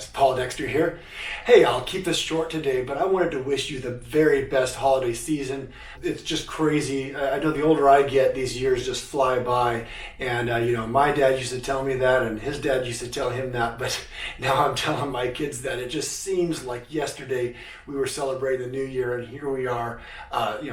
guys, Paul Dexter here. Hey, I'll keep this short today, but I wanted to wish you the very best holiday season. It's just crazy. I know the older I get, these years just fly by. And, my dad used to tell me that, and his dad used to tell him that, but now I'm telling my kids that. It just seems like yesterday we were celebrating the new year, and here we are,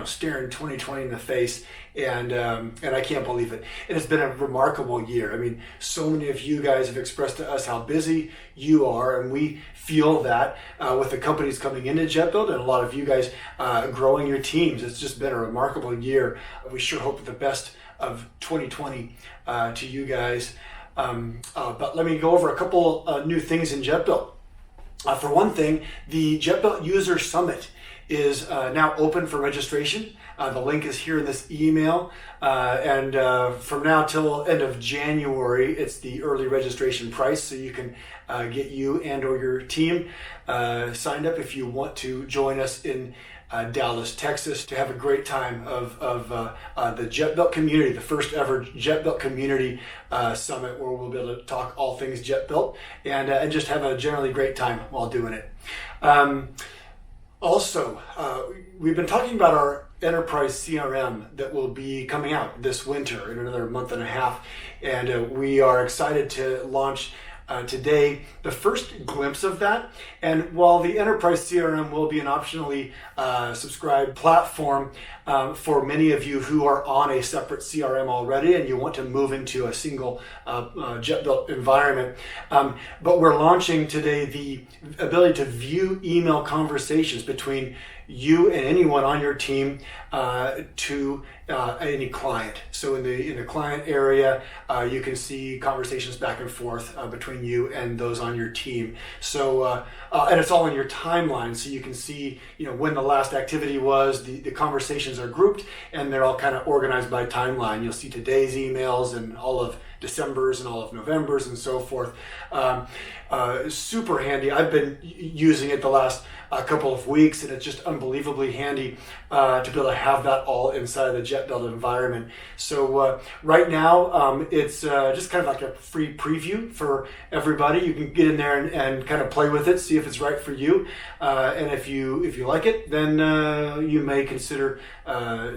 staring 2020 in the face. And I can't believe it. And it's been a remarkable year. I mean, so many of you guys have expressed to us how busy you are, and we feel that with the companies coming into Jetbuilt and a lot of you guys growing your teams. It's just been a remarkable year. We sure hope the best of 2020 to you guys. But let me go over a couple new things in Jetbuilt. For one thing, the Jetbuilt User Summit is now open for registration. The link is here in this email, and from now till end of January, it's the early registration price, so you can get you and or your team signed up if you want to join us in Dallas, Texas, to have a great time of the Jetbuilt community, the first ever Jetbuilt community summit, where we'll be able to talk all things Jetbuilt and just have a generally great time while doing it. Also, we've been talking about our enterprise CRM that will be coming out this winter in another month and a half, and we are excited to launch today the first glimpse of that. And while the enterprise CRM will be an optionally subscribed platform for many of you who are on a separate CRM already and you want to move into a single Jetbuilt environment, but we're launching today the ability to view email conversations between you and anyone on your team to any client. So in the client area, you can see conversations back and forth between you and those on your team. So and it's all in your timeline, so you can see when the last activity was. The conversations are grouped and they're all kind of organized by timeline. You'll see today's emails and all of December's and all of November's and so forth. Super handy. I've been using it the last couple of weeks, and it's just unbelievably handy to be able to have that all inside the Jetbuilt environment. So right now, it's just kind of like a free preview for everybody. You can get in there and kind of play with it, see if it's right for you, and if you like it, then you may consider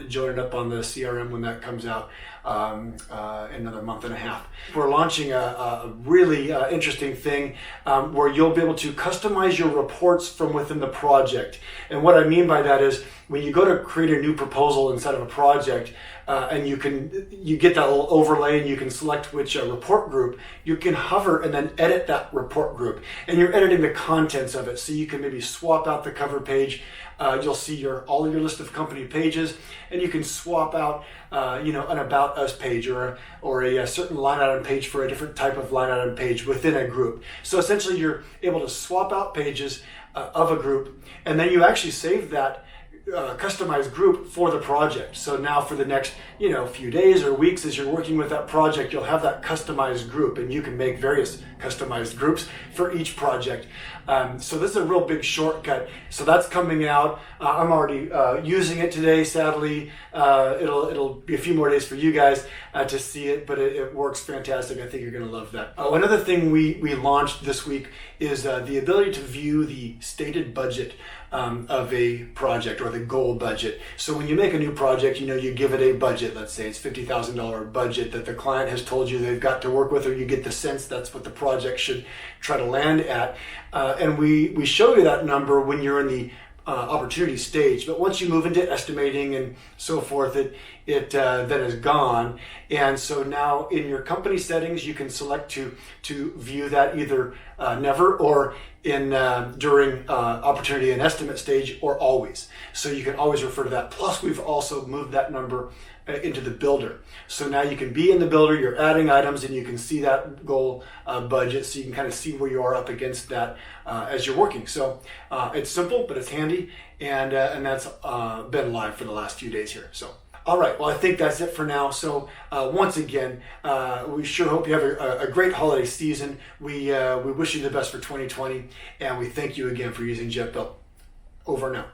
joining up on the CRM when that comes out in another month and a half. We're launching a really interesting thing where you'll be able to customize your reports from within the project. And what I mean by that is when you go to create a new proposal inside of a project, and you get that little overlay and you can select which report group, you can hover and then edit that report group, and you're editing the contents of it. So you can maybe swap out the cover page. You'll see all of your list of company pages, and you can swap out an About Us page or a certain line item page for a different type of line item page within a group. So essentially you're able to swap out pages of a group, and then you actually save that customized group for the project. So now for the next few days or weeks as you're working with that project, you'll have that customized group, and you can make various customized groups for each project. So this is a real big shortcut. So that's coming out. I'm already using it today. Sadly, it'll be a few more days for you guys to see it, but it works fantastic. I think you're going to love that. Another thing we launched this week is the ability to view the stated budget of a project, or the goal budget. So when you make a new project, you give it a budget. Let's say it's $50,000 budget that the client has told you they've got to work with, or you get the sense that's what the project should try to land at. And we show you that number when you're in the opportunity stage, but once you move into estimating and so forth, it then is gone. And so now in your company settings, you can select to view that either never, or in during opportunity and estimate stage, or always. So you can always refer to that. Plus, we've also moved that number into the builder. So now you can be in the builder, you're adding items, and you can see that goal budget, so you can kind of see where you are up against that as you're working. So it's simple, but it's handy, and that's been live for the last few days here. So all right, well, I think that's it for now. So once again, we sure hope you have a great holiday season. We wish you the best for 2020, and we thank you again for using Jetbuilt. Over now.